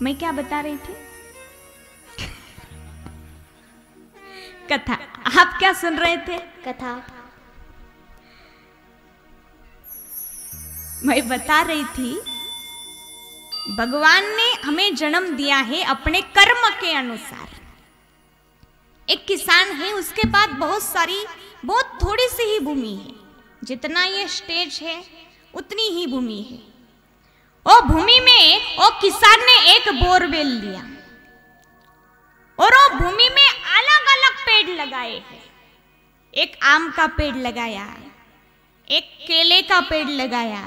मैं क्या बता रही थी? कथा। आप क्या सुन रहे थे? कथा। मैं बता रही थी भगवान ने हमें जन्म दिया है अपने कर्म के अनुसार। एक किसान है, उसके पास बहुत थोड़ी सी ही भूमि है। जितना ये स्टेज है उतनी ही भूमि है। वो भूमि में वो किसान ने एक बोरवेल लिया और वो भूमि में अलग अलग पेड़ लगाए हैं। एक आम का पेड़ लगाया, एक केले का पेड़ लगाया,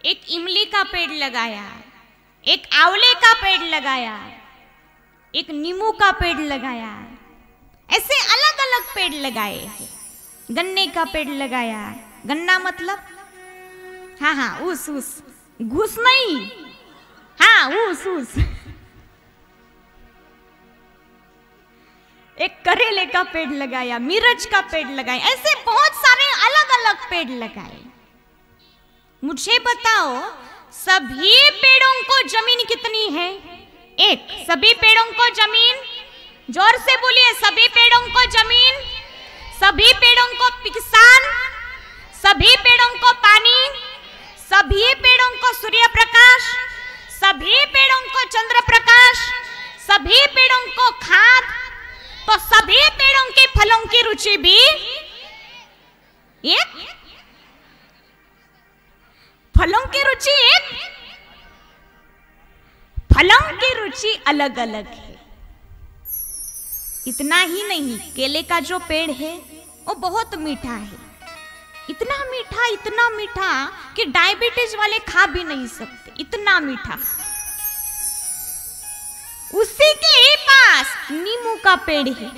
एक इमली का पेड़ लगाया, एक आंवले का पेड़ लगाया, एक नींबू का पेड़ लगाया। ऐसे अलग अलग पेड़ लगाए हैं। गन्ने का पेड़ लगाया। गन्ना मतलब हाँ उस घूस नहीं, हाँ उस। एक करेले का पेड़ लगाया, मिर्च का पेड़ लगाया। ऐसे बहुत सारे अलग अलग पेड़ लगाए। मुझे बताओ सभी पेड़ों को जमीन कितनी है? एक। सभी पेड़ों को जमीन, जोर से बोलिए, सभी पेड़ों को जमीन, सभी पेड़ों को किसान, सभी पेड़ों को पानी, सभी पेड़ों को सूर्य प्रकाश, सभी पेड़ों को चंद्र प्रकाश, सभी पेड़ों को खाद, तो सभी पेड़ों के फलों की रुचि भी एक। फलों की रुचि एक, फलों की रुचि अलग अलग है। इतना ही नहीं, केले का जो पेड़ है वो बहुत मीठा है। इतना मीठा कि डायबिटीज वाले खा भी नहीं सकते, इतना मीठा। उसी के ही पास नींबू का पेड़ है,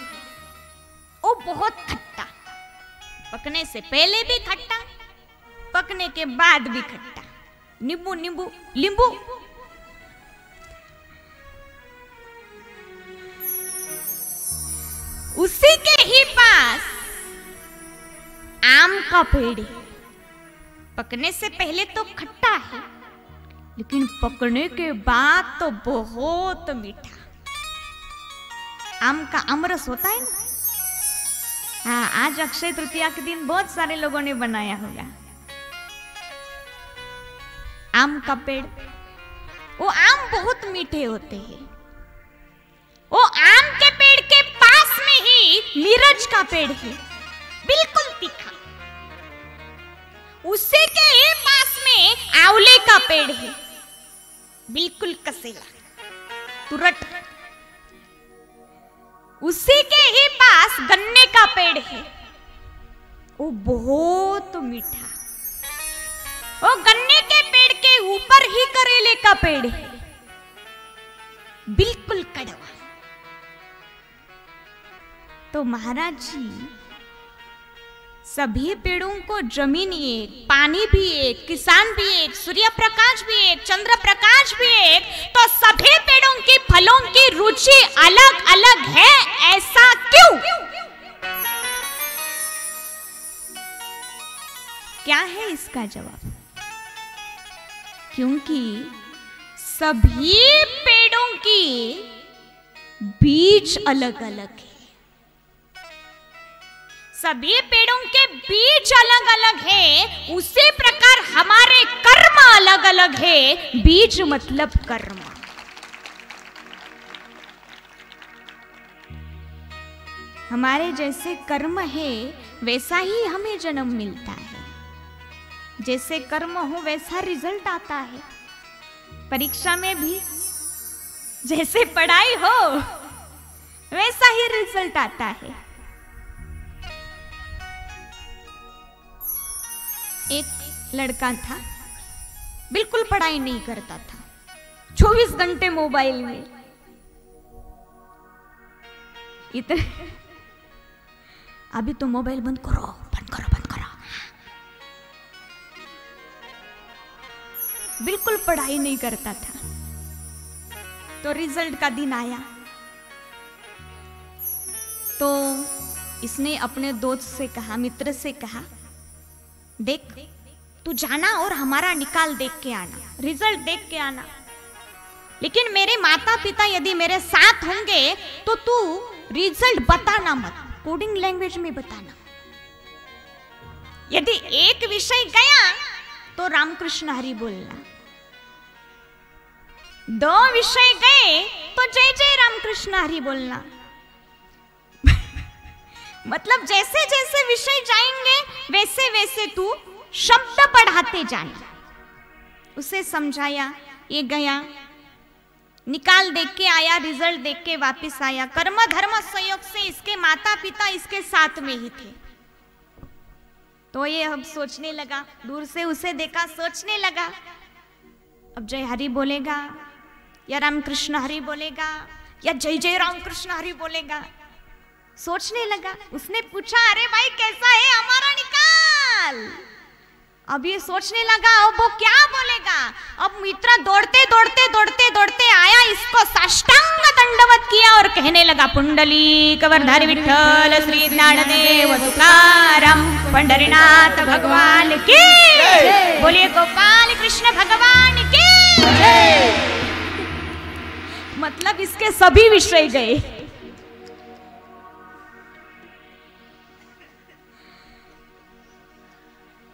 वो बहुत खट्टा। पकने से पहले भी खट्टा, पकने के बाद भी खट्टा। नींबू नींबू नींबू। उसी के ही पास आम का पेड़ है। पकने से पहले तो खट्टा है, लेकिन पकने के बाद तो बहुत मीठा। आम का आमरस होता है ना। हाँ, आज अक्षय तृतीया के दिन बहुत सारे लोगों ने बनाया होगा। आम का पेड़, वो आम बहुत मीठे होते हैं। वो आम के पेड़ के पास में ही मिर्च का पेड़ है, बिल्कुल तीखा। उसी के ही पास में आंवले का पेड़ है, बिल्कुल कसेला, तुरट। उसी के ही पास गन्ने का पेड़ है, वो बहुत मीठा। वो गन्ने के पेड़ के ऊपर ही करेले का पेड़ है, बिल्कुल कड़वा। तो महाराज जी, सभी पेड़ों को जमीन एक, पानी भी एक, किसान भी एक, सूर्य प्रकाश भी एक, चंद्र प्रकाश भी एक, तो सभी पेड़ों की फलों की रुचि अलग अलग है। ऐसा क्यों? क्या है इसका जवाब? क्योंकि सभी पेड़ों की बीज अलग अलग है। सभी पेड़ों के बीज अलग अलग है। उसी प्रकार हमारे कर्म अलग अलग है। बीज मतलब कर्म। हमारे जैसे कर्म है वैसा ही हमें जन्म मिलता है। जैसे कर्म हो वैसा रिजल्ट आता है। परीक्षा में भी जैसे पढ़ाई हो वैसा ही रिजल्ट आता है। एक लड़का था, बिल्कुल पढ़ाई नहीं करता था, 24 घंटे मोबाइल में। इतने अभी तो मोबाइल बंद करो, बंद करो, बंद करो। बिल्कुल पढ़ाई नहीं करता था। तो रिजल्ट का दिन आया तो इसने अपने दोस्त से कहा, मित्र से कहा, देख तू जाना और हमारा निकाल देख के आना, रिजल्ट देख के आना। लेकिन मेरे माता पिता यदि मेरे साथ होंगे तो तू रिजल्ट बताना मत, कोडिंग लैंग्वेज में बताना। यदि एक विषय गया तो रामकृष्ण हरि बोलना, 2 विषय गए तो जय जय रामकृष्ण हरि बोलना। मतलब जैसे जैसे विषय जाएंगे वैसे वैसे तू शब्द पढ़ाते जाना। उसे समझाया, ये गया, निकाल देख के आया, रिजल्ट देख के वापस आया। कर्म धर्म संयोग से इसके माता पिता इसके साथ में ही थे। तो ये अब सोचने लगा, दूर से उसे देखा, सोचने लगा अब जय हरि बोलेगा या रामकृष्ण हरि बोलेगा या जय जय रामकृष्ण हरि बोलेगा। सोचने लगा। उसने पूछा, अरे भाई कैसा है हमारा निकाल? अब ये सोचने लगा अब वो क्या बोलेगा। अब मित्र दौड़ते दौड़ते दौड़ते दौड़ते आया, इसको साष्टांग दंडवत किया और कहने लगा, पुंडलीक वरधारी विठ्ठल श्री ज्ञानदेव तुकाराम पंढरीनाथ भगवान की बोलिए, गोपाल कृष्ण भगवान की। मतलब इसके सभी विषय गए।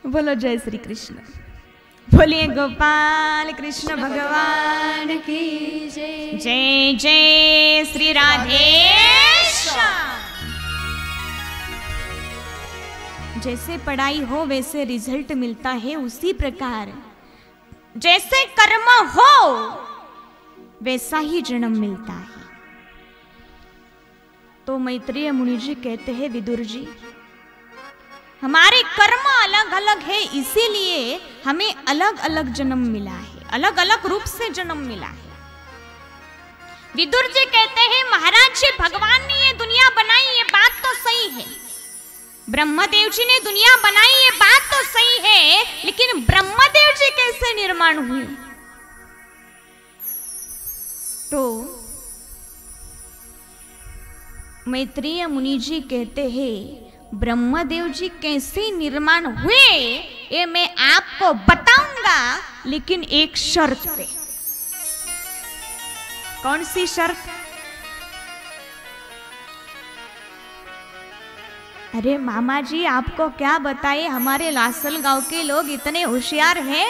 बोलो जय श्री कृष्ण, बोलिए गोपाल कृष्ण भगवान की जय। जय जय श्री राधेश्याम। जैसे पढ़ाई हो वैसे रिजल्ट मिलता है, उसी प्रकार जैसे कर्म हो वैसा ही जन्म मिलता है। तो मैत्रेय मुनि जी कहते हैं, विदुर जी हमारे कर्म अलग अलग है, इसीलिए हमें अलग अलग जन्म मिला है, अलग अलग रूप से जन्म मिला है। विदुर जी कहते हैं, महाराज जी भगवान ने ये दुनिया बनाई, ये बात तो सही है। ब्रह्मदेव जी ने दुनिया बनाई, ये बात तो सही है, लेकिन ब्रह्मदेव जी कैसे निर्माण हुए? तो मैत्रेय मुनि जी कहते हैं, ब्रह्मदेव जी कैसे निर्माण हुए ये मैं आपको बताऊंगा, लेकिन एक शर्त पे। कौन सी शर्त? अरे मामा जी आपको क्या बताए, हमारे लासल गांव के लोग इतने होशियार हैं,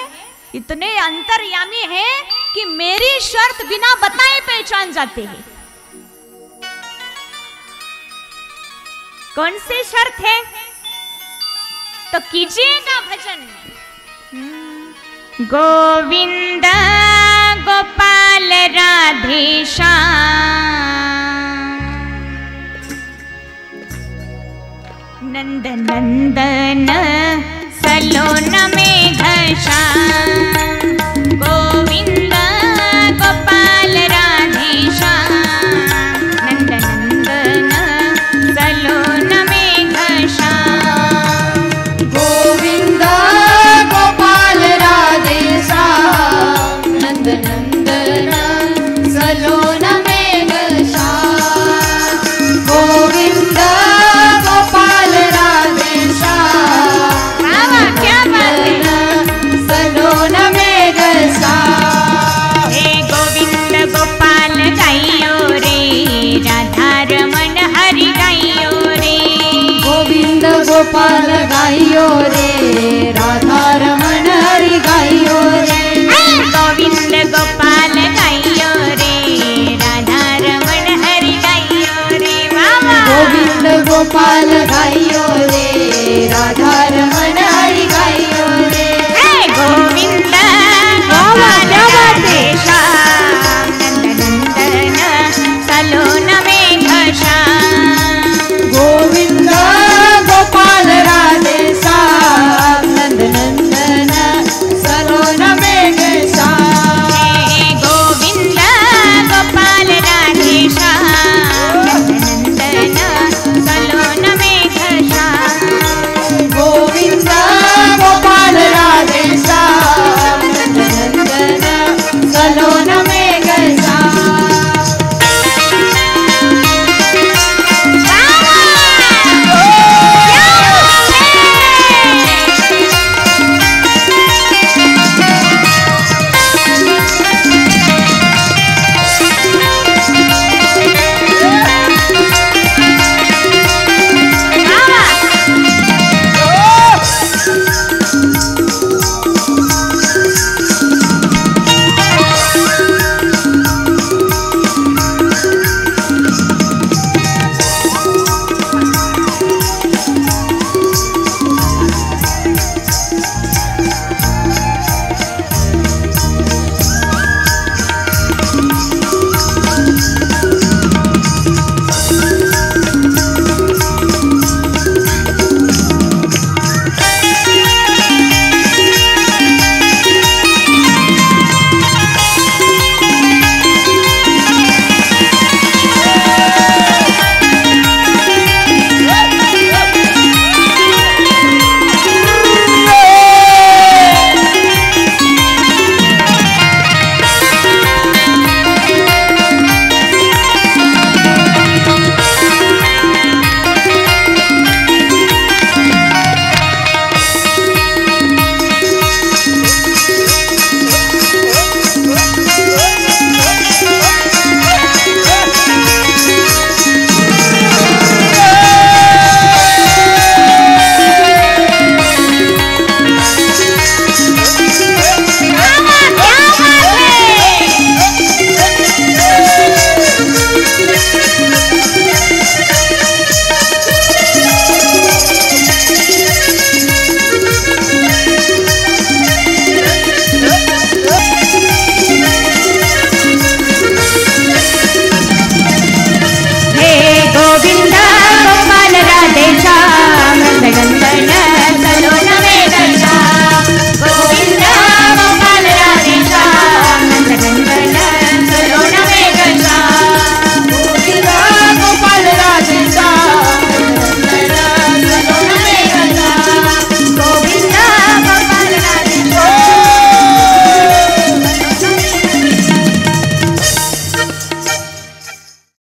इतने अंतर्यामी हैं कि मेरी शर्त बिना बताए पहचान जाते हैं। कौन सी शर्त है? तो कीजिएगा भजन। गोविंद गोपाल राधे श्याम, नंद नंदन सलोन में घश्याम। गोविंद गोपाल राधे श्याम, नंद नंदन सलोन में घश्याम। गोविंद गोपाल राधे श्याम, नंद